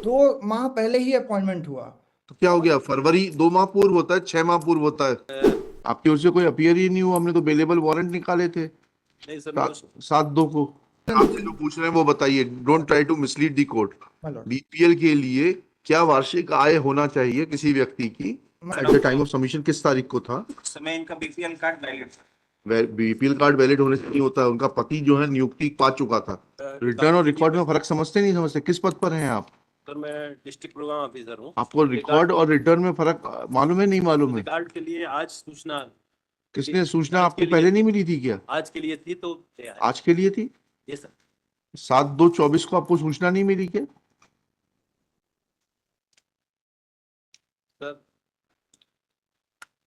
2 माह पहले ही अपॉइंटमेंट हुआ। तो क्या हो गया? फरवरी 2 माह पूर्व होता है, 6 माह पूर्व होता है। आपकी ओर से कोई अपीयर ही नहीं हुआ। हमने तो बेलेबल वारंट निकाले थे नहीं सर, 7/2 को। आपसे जो पूछ रहे हैं वो बताइए। Don't try to mislead the court. BPL के लिए क्या वार्षिक आय होना चाहिए किसी व्यक्ति की? Eight the time of submission किस तारीख को था? समय इनका बीपीएल कार्ड वैलिड था। बीपीएल कार्ड वैलिड होने से नहीं होता है। उनका पति जो है नियुक्ति पा चुका था। रिटर्न और रिकॉर्ड में फर्क समझते नहीं समझते? किस पद पर हैं आप? सर मैं डिस्ट्रिक्ट प्रोग्राम ऑफिसर हूँ। आपको रिकॉर्ड और रिटर्न में फर्क मालूम है नहीं मालूम है? रिकॉर्ड के लिए आज सूचना किसने सूचना आपको पहले नहीं मिली थी क्या? आज के लिए थी तो आज के लिए थी। ये सर 7/2/24 को आपको सूचना नहीं मिली क्या? सर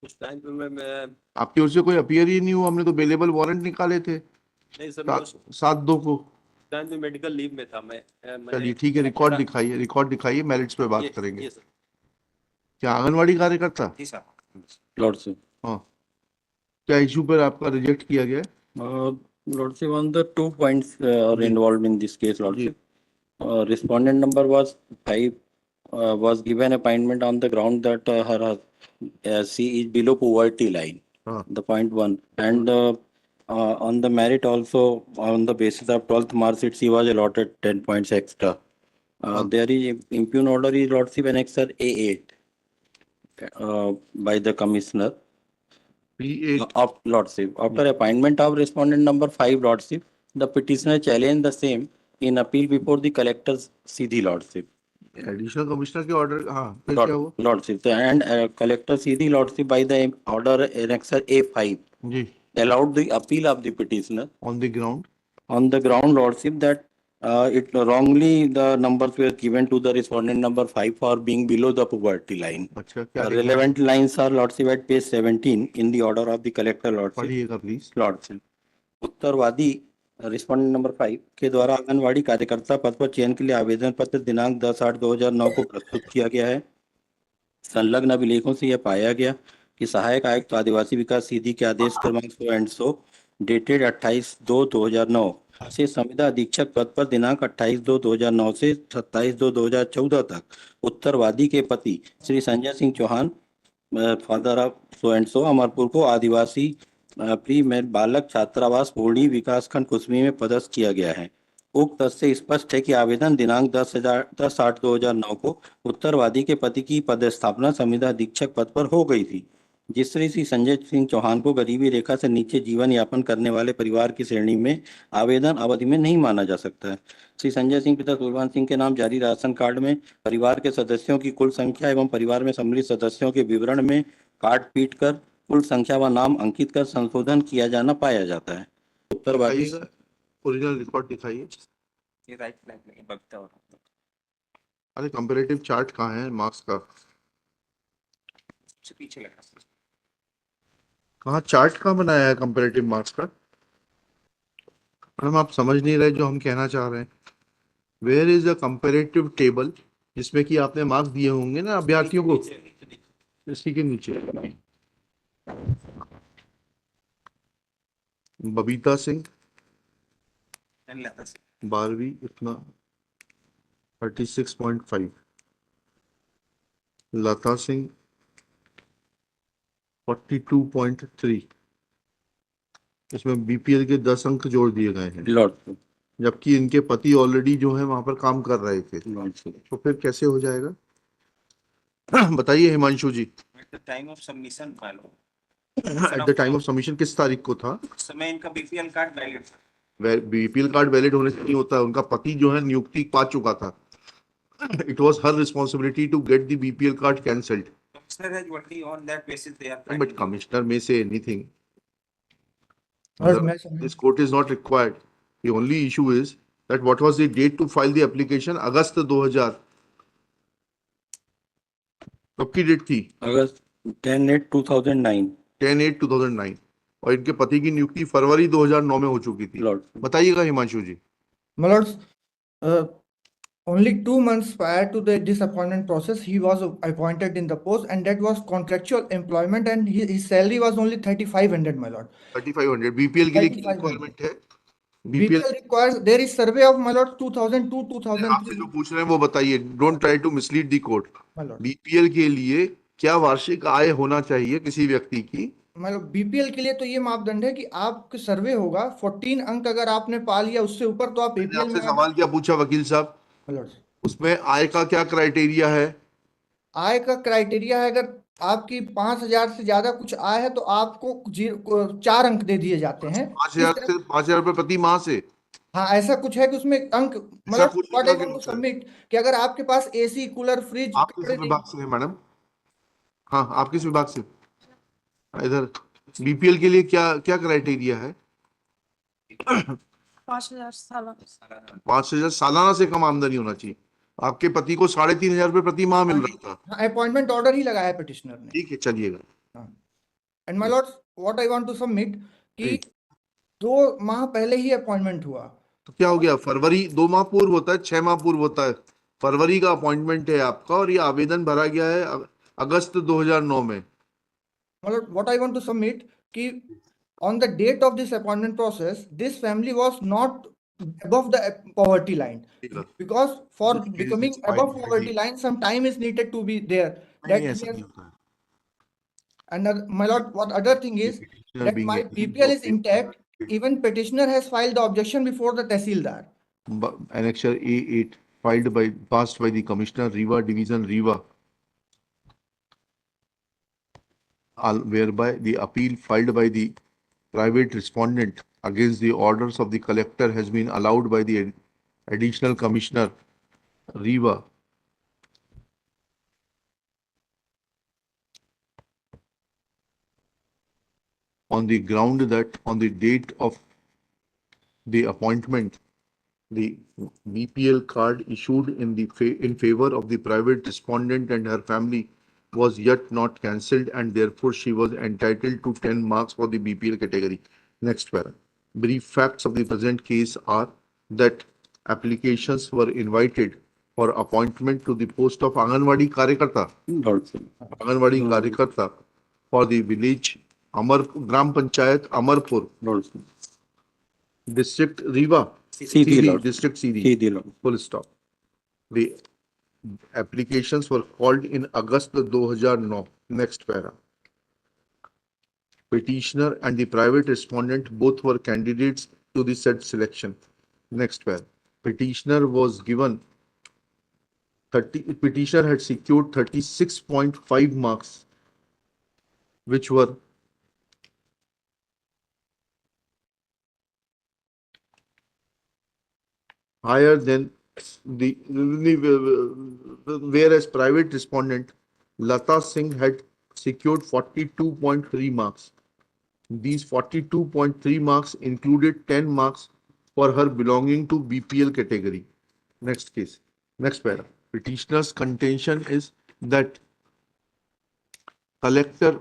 उस टाइम पे मैं आपकी ओर से कोई अपीयर ही नहीं हुआ। हमने तो बेलेबल वारंट निकाले थे नहीं सर, 7/2 को। टाइम पे मेडिकल लीव में था मैं। चलिए ठीक है, रिकॉर्ड दिखाइए, मेरिट्स पे बात करेंगे। ये सर। क्या आंगनवाड़ी कार्यकर्ता? जी सर। लॉर्डशिप, हाँ, क्या इशू पर आपका रिजेक्ट किया गया? Lordship, on the 2 points are जी। involved in this case, Lordship. Respondent number was 5, was given appointment on the ground that she is below poverty line. The point 1, and on the merit also, on the basis of 12th mark sheet, she was allotted 10 points extra. There is impugn order is Lordship annexure A8 by the commissioner. Of Lordship. After appointment of respondent number 5, Lordship, the petitioner challenged the same in appeal before the collector's CD, Lordship. Additional commissioner के order. हाँ, फिर क्या हुआ? Lordship, and collector CD, Lordship, by the order annexure A5 ji, allowed the appeal of the petitioner on the ground, Lordship, that it wrongly the numbers were given to the respondent number 5 for being below the poverty line. अच्छा, क्या Relevant lines are, Lordship, at page 17 in the order of the collector, Lordship. पढ़िएगा please. Lordship, उत्तरवादी respondent number 5 के द्वारा आंगनवाड़ी कार्यकर्ता पद पर चयन के लिए आवेदन पत्र दिनांक 10/8/2009 को प्रस्तुत किया गया है। संलग्न अभिलेखों से यह पाया गया कि सहायक आयुक्त आदिवासी विकास सीधी के आदेश क्रमांक 100 डेटेड 28/2/2009 से संविदा अधीक्षक पद पर दिनांक 28/2/2009 से 27/2/2014 तक उत्तरवादी के पति Shri Sanjay Singh Chauhan, father of so and so, Amarpur को आदिवासी प्री मेड बालक छात्रावास पूर्णी विकासखंड कुसमी में पदस्थ किया गया है। उक्त तथ्य से स्पष्ट है कि आवेदन दिनांक 10/8/2009 को उत्तरवादी के पति की पदस्थापना संविदा अधीक्षक पद पर हो गई थी, जिससे श्री संजय सिंह चौहान को गरीबी रेखा से नीचे जीवन यापन करने वाले परिवार की श्रेणी में आवेदन अवधि में नहीं माना जा सकता है। श्री संजय सिंह पिता कुलवंत सिंह के नाम जारी राशन कार्ड में परिवार के सदस्यों की कुल संख्या एवं परिवार में सम्मिलित सदस्यों के विवरण में काट पीट कर कुल संख्या व नाम अंकित कर संशोधन किया जाना पाया जाता है। उत्तरवादी ओरिजिनल रिकॉर्ड दिखाइए। ये राइट फ्लैग में बगता हो। अरे कंपैरेटिव चार्ट कहाँ है मार्क्स का? पीछे लगा कहाँ चार्ट कहाँ बनाया है कंपैरेटिव मार्क्स का? मैडम आप समझ नहीं रहे जो हम कहना चाह रहे हैं। Where is a comparative table जिसमें कि आपने मार्क्स दिए होंगे ना अभ्यर्थियों को? इसी के नीचे बबीता सिंह 12वीं इतना 36.5, लता सिंह 42.3। इसमें बीपीएल के 10 अंक जोड़ दिए गए हैं, जबकि इनके पति ऑलरेडी जो है वहां पर काम कर रहे थे। तो फिर कैसे हो जाएगा? बताइए Himanshu ji. At the time of submission at the time of submission किस तारीख को था? समय इनका बीपीएल कार्ड वैलिड था। बीपीएल कार्ड वैलिड होने से नहीं होता है। उनका पति जो है नियुक्ति पा चुका था। It was her responsibility to get the BPL card cancelled. Commissioner has only on that basis they are. But commissioner may say anything. और This court is not required. The only issue is that what was the date to file the application? अगस्त 2000। कब की date थी? अगस्त 10/8/2009। 10/8/2009। और इनके पति की नियुक्ति फरवरी 2009 में हो चुकी थी। बताइएगा हिमांशु जी। Only 2 months prior to the disappointment process, he was appointed in the post, and that was contractual employment, and his salary was only 3,500, my lord. 3,500 BPL के लिए रिक्वायरमेंट है? BPL BPL requires, there is survey of my lord 2002, आपसे 2003, जो पूछ रहे हैं वो बताइए, don't try to mislead the court. my lord. BPL के लिए क्या वार्षिक आय होना चाहिए किसी व्यक्ति की? मतलब बीपीएल के लिए तो ये मापदंड है कि आपका सर्वे होगा 14 अंक, अगर आपने पा लिया उससे ऊपर तो आप मैंने एपीएल में आपसे आ सवाल क्या पूछा वकील साहब? गए। उसमें आय का क्या क्राइटेरिया है? आय का क्राइटेरिया है, अगर आपकी 5,000 से ज्यादा कुछ आय है तो आपको 4 अंक दे दिए जाते हैं। 5,000 इस तरह, से 5,000 रुपए प्रति माह से? हाँ ऐसा कुछ है कि उसमें अंक, ऐसा मतलब कुछ व्हाट आई लिखा वांट क्यों टू होता है? सबमिट, कि अगर आपके पास एसी, कूलर, फ्रिज, आप किस कपड़े विभाग से हैं मैडम? हाँ, आप किस विभाग से? इधर बीपीएल के लिए क्या क्या क्राइटेरिया है? 5,000 सालाना। 5,000 सालाना से कम आमदनी होना चाहिए। आपके पति को 3,500 रुपए प्रति माह मिल रहा था। अपॉइंटमेंट ऑर्डर ही लगाया पिटिशनर ने। ठीक है, चलिएगा। And my lord, what I want to submit कि 2 माह पहले ही अपॉइंटमेंट हुआ। तो क्या हो गया? फरवरी 2 माह पूर्व होता है, 6 माह पूर्व होता है। फरवरी का अपॉइंटमेंट है आपका और ये आवेदन भरा गया है अगस्त 2009 में। मतलब what I want to submit कि on the date of this appointment process, this family was not above the poverty line, because for becoming above poverty line some time is needed to be there, that नहीं, he ऐसा has. नहीं होता है। And my lord, what other thing is that my BPL is intact, even petitioner has filed the objection before the tehsildar. Annexure A8 passed by the Commissioner, Rewa Division, Rewa, whereby the appeal filed by the private respondent against the orders of the collector has been allowed by the additional commissioner, Rewa, on the ground that on the date of the appointment, the BPL card issued in favor of the private respondent and her family was yet not cancelled, and therefore she was entitled to 10 marks for the BPL category. Next para. Brief facts of the present case are that applications were invited for appointment to the post of Anganwadi Karyakarta, for the village Gram Panchayat Amarpur, district Rewa, district CD, full stop. The applications were called in August 2009. Next para. Petitioner and the private respondent both were candidates to the said selection. Next para. Petitioner had secured 36.5 marks, which were higher than whereas private respondent Lata Singh had secured 42.3 marks. These 42.3 marks included 10 marks for her belonging to BPL category. Next case. Next para. Petitioner's contention is that Collector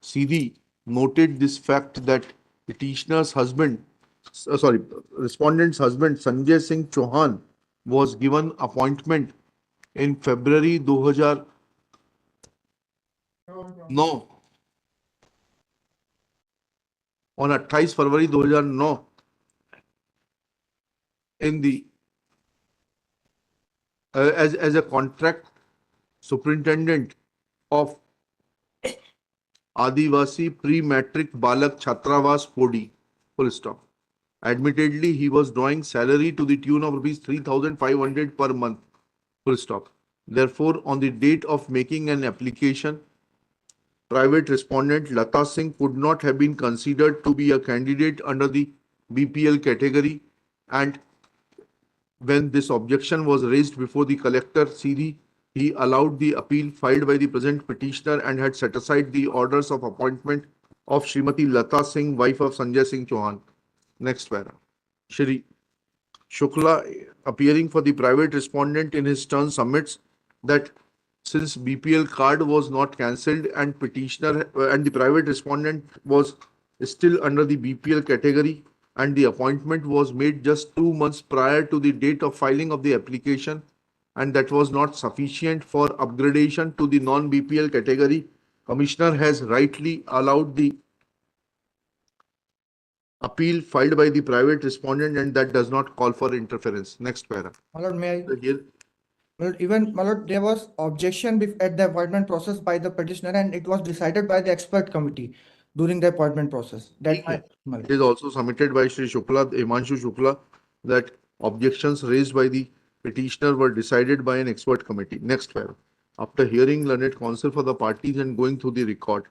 CD noted this fact that respondent's husband Sanjay Singh Chauhan was given appointment in February 2009 on 28 February 2009 in the as a contract superintendent of Adivasi Pre-Matric Balak Chhatravas Podi. Full stop. Admittedly, he was drawing salary to the tune of rupees 3,500 per month. Full stop. Therefore, on the date of making an application, private respondent Lata Singh could not have been considered to be a candidate under the BPL category, and when this objection was raised before the collector CD, he allowed the appeal filed by the present petitioner and had set aside the orders of appointment of Srimati Lata Singh, wife of Sanjay Singh Chauhan. Next para. Shri Shukla, appearing for the private respondent in his turn, submits that since BPL card was not cancelled and petitioner and the private respondent was still under the BPL category and the appointment was made just 2 months prior to the date of filing of the application, and that was not sufficient for upgradation to the non-BPL category, Commissioner has rightly allowed the appeal filed by the private respondent and that does not call for interference. Next para. My lord, may I? Here, Even, my lord, there was objection at the appointment process by the petitioner and it was decided by the expert committee during the appointment process. That ठीक है. my It is also submitted by Shri Shukla, Himanshu Shukla, that objections raised by the petitioner were decided by an expert committee. Next para. After hearing learned counsel for the parties and going through the record,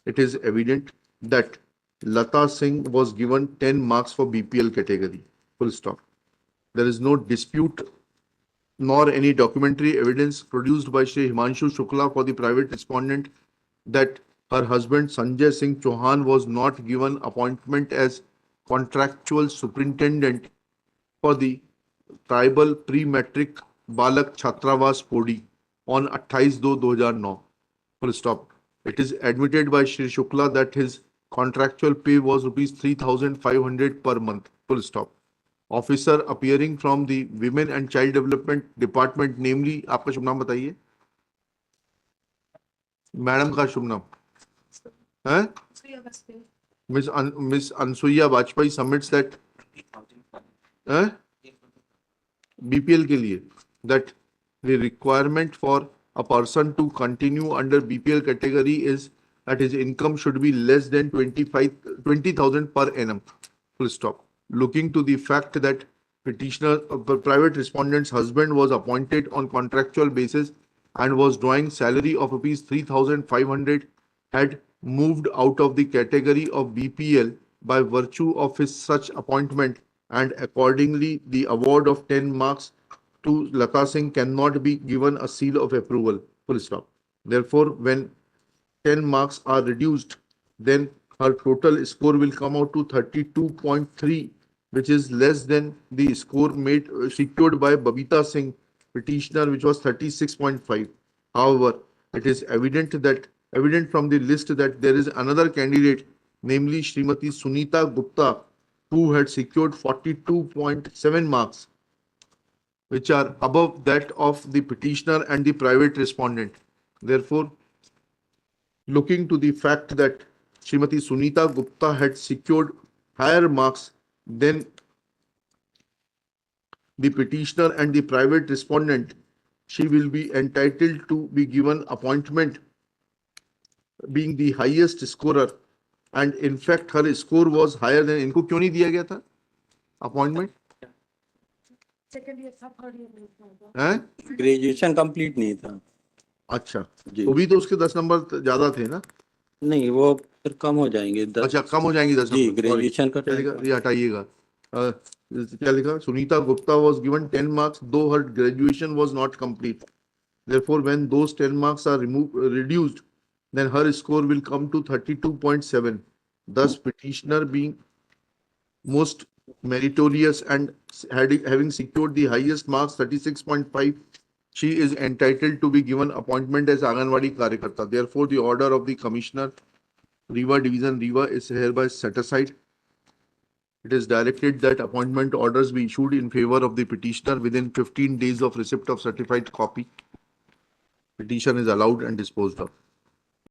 it is evident that Lata Singh was given 10 marks for BPL category. Full stop. There is no dispute nor any documentary evidence produced by Shri Himanshu Shukla for the private respondent that her husband Sanjay Singh Chauhan was not given appointment as contractual superintendent for the tribal pre-matric Balak Chhatravas Podi on 28/2/2009. Full stop. It is admitted by Shri Shukla that his contractual pay was rupees 3,500 per month. Full stop. Officer appearing from the Women and Child Development Department, namely, आपका शुभ नाम बताइए. Madam का शुभ नाम है Miss Ansuya Bajpai submits that BPL के लिए that the requirement for a person to continue under BPL category is that his income should be less than 20,000 per annum. Full stop. Looking to the fact that petitioner, private respondent's husband was appointed on contractual basis and was drawing salary of rupees 3,500, had moved out of the category of BPL by virtue of his such appointment, and accordingly the award of 10 marks to Lata Singh cannot be given a seal of approval. Full stop. Therefore, when 10 marks are reduced, then her total score will come out to 32.3, which is less than the score made secured by Babita Singh petitioner, which was 36.5. However, it is evident from the list that there is another candidate, namely Srimati Sunita Gupta, who had secured 42.7 marks, which are above that of the petitioner and the private respondent. Therefore, looking to the fact that Srimati Sunita Gupta had secured higher marks than the petitioner and the private respondent, she will be entitled to be given appointment being the highest scorer, and in fact her score was higher than. इनको क्यों नहीं दिया गया था appointment? Graduation complete नहीं था. अच्छा, तो भी तो उसके 10 नंबर ज्यादा थे ना? नहीं, वो फिर कम हो जाएंगे. अच्छा, कम हो जाएंगे 10 जी, नंबर. ग्रेजुएशन का ये हटाइएगा. क्या लिखा? Sunita Gupta was given 10 marks though her graduation was not complete. Therefore, when those 10 marks are reduced, then her score will come to 32.7. Thus, petitioner being most meritorious and having secured the highest marks, 36.5, she is entitled to be given appointment as Anganwadi Karyakarta. Therefore, the order of the Commissioner, Rewa Division, Rewa, is hereby set aside. It is directed that appointment orders be issued in favor of the petitioner within 15 days of receipt of certified copy. Petition is allowed and disposed of.